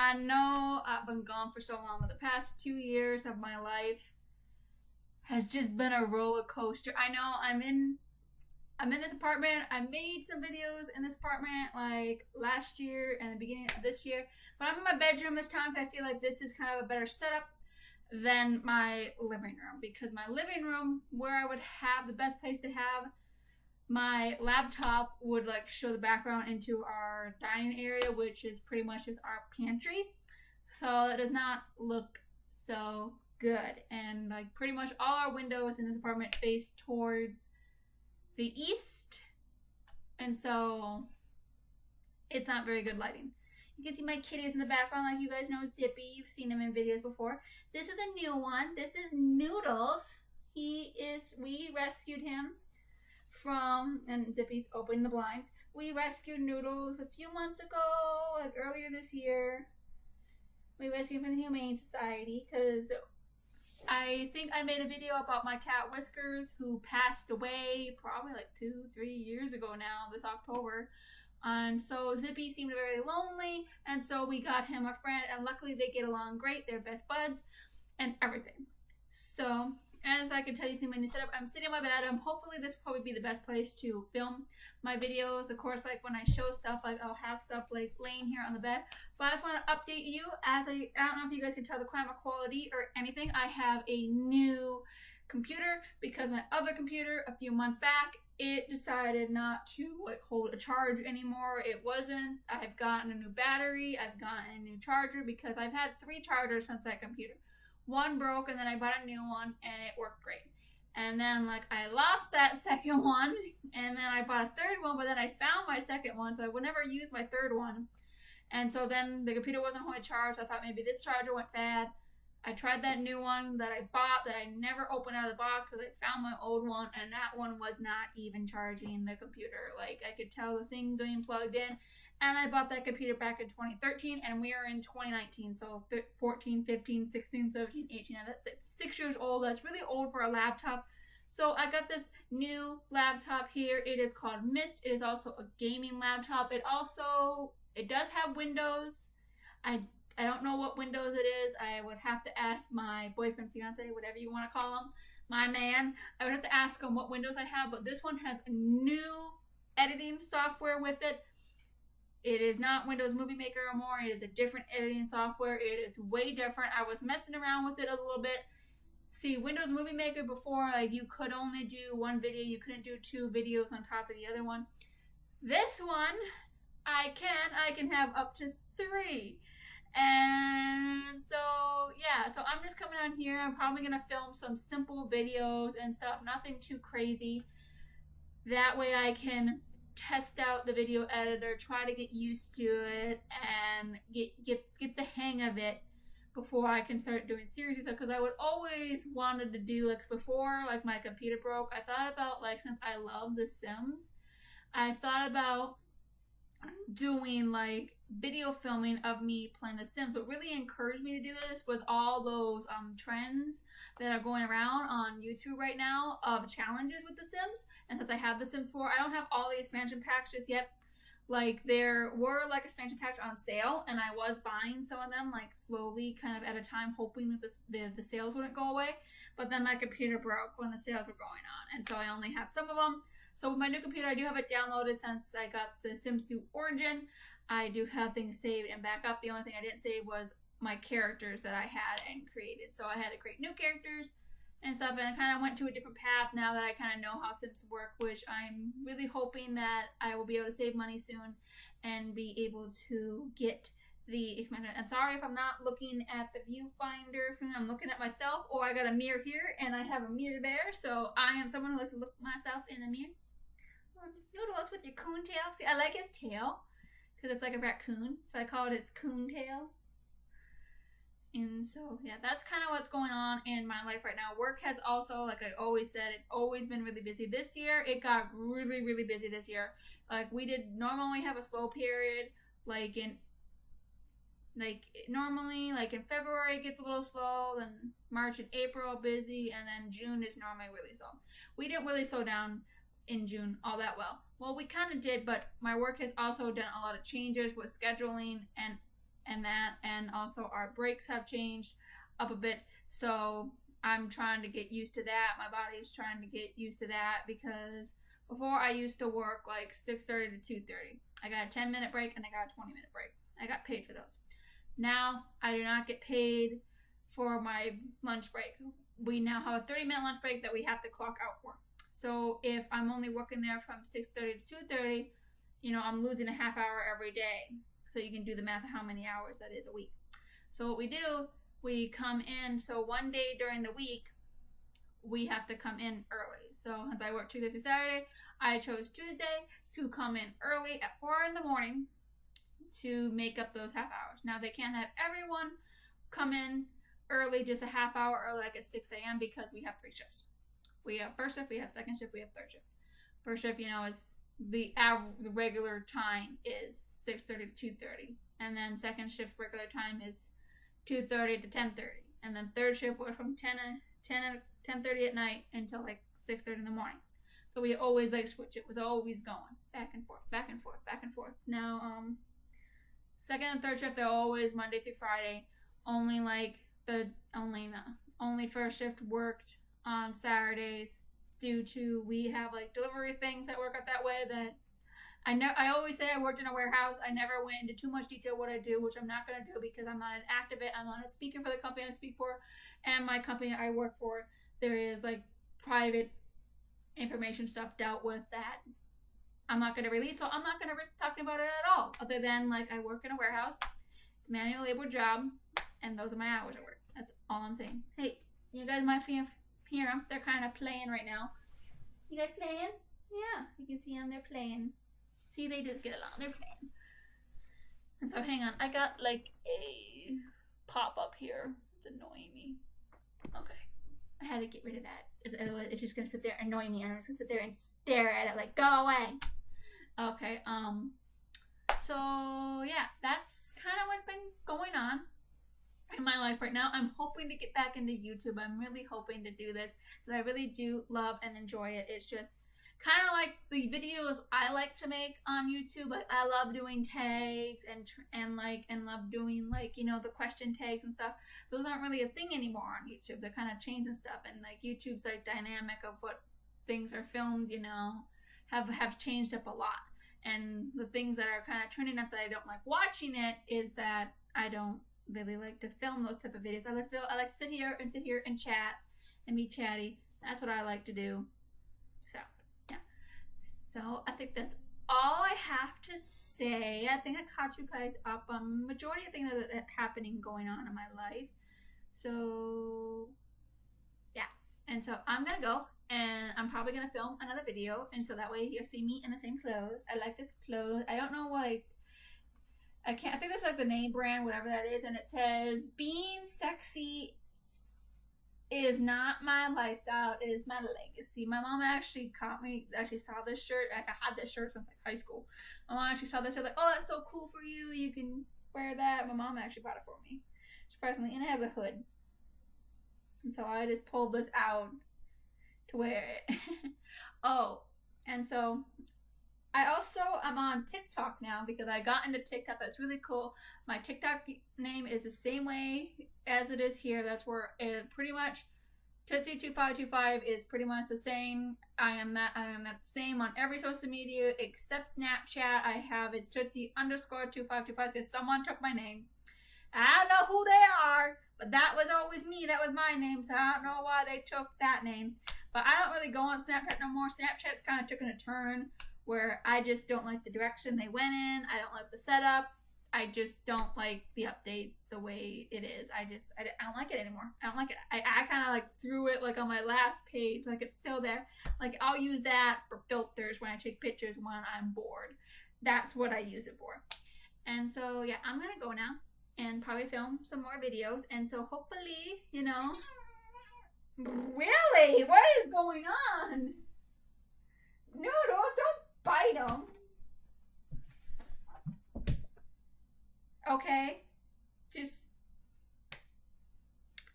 I know I've been gone for so long, but the past 2 years of my life has just been a roller coaster. I know I'm in this apartment. I made some videos in this apartment like last year and the beginning of this year, but I'm in my bedroom this time because I feel like this is kind of a better setup than my living room, because my living room, where I would have the best place to have my laptop, would like show the background into our dining area, which is pretty much just our pantry. So it does not look so good. And like pretty much all our windows in this apartment face towards the east. And so it's not very good lighting. You can see my kitties in the background, like you guys know Zippy. You've seen him in videos before. This is a new one. This is Noodles. We rescued him from, and Zippy's opening the blinds. We rescued Noodles a few months ago, like earlier this year. We rescued him from the Humane Society because I think I made a video about my cat Whiskers, who passed away probably like 2-3 years ago now, this October. And so Zippy seemed very lonely, and so we got him a friend, and luckily they get along great. They're best buds and everything. So as I can tell you, see my new setup. I'm sitting in my bed. Hopefully this will probably be the best place to film my videos. Of course, like when I show stuff, like I'll have stuff like laying here on the bed. But I just want to update you, as I don't know if you guys can tell the camera quality or anything. I have a new computer because my other computer a few months back, it decided not to like hold a charge anymore. It wasn't. I've gotten a new battery. I've gotten a new charger because I've had 3 chargers since that computer. One broke, and then I bought a new one, and it worked great. And then like I lost that second one, and then I bought a third one, but then I found my second one, so I would never use my third one. And so then the computer wasn't holding charge. I thought maybe this charger went bad. I tried that new one that I bought that I never opened out of the box because I found my old one, and that one was not even charging the computer. Like I could tell the thing being plugged in. And I bought that computer back in 2013, and we are in 2019, so 14, 15, 16, 17, 18, that's 6 years old. That's really old for a laptop. So I got this new laptop here. It is called Mist. It is also a gaming laptop. It does have Windows. I don't know what Windows it is. I would have to ask my boyfriend, fiance, whatever you want to call him, my man. I would have to ask him what Windows I have, but this one has a new editing software with it. It is not Windows Movie Maker anymore. It is a different editing software. It is way different. I was messing around with it a little bit. See, Windows Movie Maker before, like you could only do one video. You couldn't do 2 videos on top of the other one. This one, I can have up to 3. And so, yeah, so I'm just coming on here. I'm probably going to film some simple videos and stuff. Nothing too crazy. That way I can test out the video editor, try to get used to it, and get the hang of it before I can start doing serious stuff. Because I would always wanted to do, like before like my computer broke, I thought about, like, since I love The Sims, I thought about doing like video filming of me playing The Sims. What really encouraged me to do this was all those trends that are going around on YouTube right now of challenges with The Sims. And since I have The Sims 4, I don't have all the expansion packs just yet. Like there were like expansion packs on sale, and I was buying some of them like slowly, kind of at a time, hoping that the sales wouldn't go away. But then my computer broke when the sales were going on, and so I only have some of them. So with my new computer, I do have it downloaded since I got The Sims through Origin. I do have things saved and back up. The only thing I didn't save was my characters that I had and created. So I had to create new characters and stuff, and I kind of went to a different path now that I kind of know how Sims work, which I'm really hoping that I will be able to save money soon and be able to get the expansion. And sorry if I'm not looking at the viewfinder thing. I'm looking at myself, or I got a mirror here and I have a mirror there, so I am someone who has to look at myself in the mirror. Oh, just Noodles with your coon tail. See, I like his tail because it's like a raccoon, so I call it his coon tail. And so, yeah, that's kind of what's going on in my life right now. Work has also, like I always said, it's always been really busy. This year, it got really, really busy this year. Like, we did normally have a slow period, normally in February it gets a little slow, then March and April are busy, and then June is normally really slow. We didn't really slow down in June all that well. Well, we kind of did, but my work has also done a lot of changes with scheduling and and also our breaks have changed up a bit. So I'm trying to get used to that. My body's trying to get used to that because before I used to work like 6:30 to 2:30. I got a 10-minute break and I got a 20-minute break. I got paid for those. Now I do not get paid for my lunch break. We now have a 30-minute lunch break that we have to clock out for. So if I'm only working there from 6:30 to 2:30, I'm losing a half hour every day. So you can do the math of how many hours that is a week. So what we do, we come in. So one day during the week, we have to come in early. So since I work Tuesday through Saturday, I chose Tuesday to come in early at 4 in the morning to make up those half hours. Now they can't have everyone come in early, just a half hour early, like at 6 a.m. because we have 3 shifts. We have first shift, we have second shift, we have third shift. First shift, is the regular time is 6:30 to 2:30, and then second shift regular time is 2:30 to 10:30, and then third shift was from 10:30 at night until like 6:30 in the morning. So we always switch. It was always going back and forth, back and forth, back and forth. Now, second and third shift, they're always Monday through Friday. Only first shift worked on Saturdays due to we have delivery things that work out that way. That I always say I worked in a warehouse. I never went into too much detail what I do, which I'm not going to do because I'm not an activist. I'm not a speaker for the company I speak for, and my company I work for. There is private information stuff dealt with that I'm not going to release, so I'm not going to risk talking about it at all. Other than I work in a warehouse, it's a manual labor job, and those are my hours at work. That's all I'm saying. Hey, you guys might hear them. They're kind of playing right now. You guys playing? Yeah, you can see them. They're playing. See, they just get along. They're playing. And so, hang on. I got a pop-up here. It's annoying me. Okay. I had to get rid of that. Otherwise, it's just going to sit there and annoy me. And I'm just going to sit there and stare at it go away. Okay. So, yeah. That's kind of what's been going on in my life right now. I'm hoping to get back into YouTube. I'm really hoping to do this because I really do love and enjoy it. It's just kind of like the videos I like to make on YouTube. I love doing tags and love doing the question tags and stuff. Those aren't really a thing anymore on YouTube. They're kind of changing stuff, and YouTube's dynamic of what things are filmed, have changed up a lot. And the things that are kind of trending up that I don't like watching it is that I don't really like to film those type of videos. I like to sit here and chat and be chatty. That's what I like to do. So yeah. So I think that's all I have to say. I think I caught you guys up on majority of things that are happening going on in my life. So yeah. And so I'm gonna go, and I'm probably gonna film another video, and so that way you'll see me in the same clothes. I like this clothes. I don't know I think that's the name brand, whatever that is, and it says, being sexy is not my lifestyle, it is my legacy. My mom actually saw this shirt. I had this shirt since high school. My mom actually saw this shirt, oh, that's so cool for you, you can wear that. My mom actually bought it for me, surprisingly, and it has a hood. And so I just pulled this out to wear it. Oh, and so I'm on TikTok now because I got into TikTok. That's really cool. My TikTok name is the same way as it is here. That's where it pretty much Tootsie2525 is pretty much the same. I am that same on every social media except Snapchat. I have it's Tootsie_2525 because someone took my name. I don't know who they are, but that was always me. That was my name, so I don't know why they took that name. But I don't really go on Snapchat no more. Snapchat's kind of taken a turn where I just don't like the direction they went in. I don't like the setup. I just don't like the updates the way it is. I don't like it anymore. I don't like it. I kind of threw it on my last page. It's still there. I'll use that for filters when I take pictures when I'm bored. That's what I use it for. And so, yeah, I'm going to go now and probably film some more videos. And so hopefully, Really? What is going on? Noodles, don't bite them. Okay.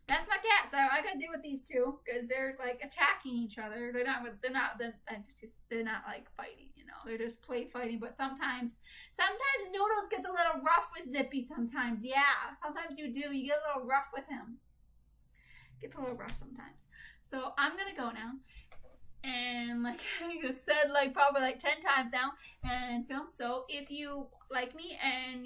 That's my cat so I gotta deal with these two because they're like attacking each other. They're not like fighting, you know. They're just play fighting. But sometimes Noodles gets a little rough with Zippy. Sometimes, yeah. Sometimes you do. You get a little rough with him. Gets a little rough sometimes. So I'm gonna go now. And like I said, like probably like 10 times now, and film. So if you like me and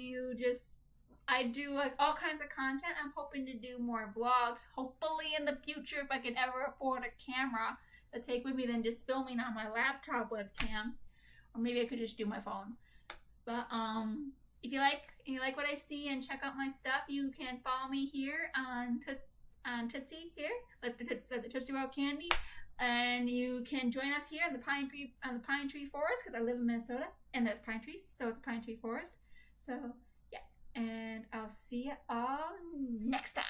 I do like all kinds of content. I'm hoping to do more vlogs. Hopefully in the future, if I can ever afford a camera to take with me than just filming on my laptop webcam, or maybe I could just do my phone. But if you like what I see and check out my stuff, you can follow me here on Tootsie here, like the Tootsie Roll candy. And you can join us here in the pine tree forest because I live in Minnesota and there's pine trees, so it's a pine tree forest. So yeah, and I'll see you all next time.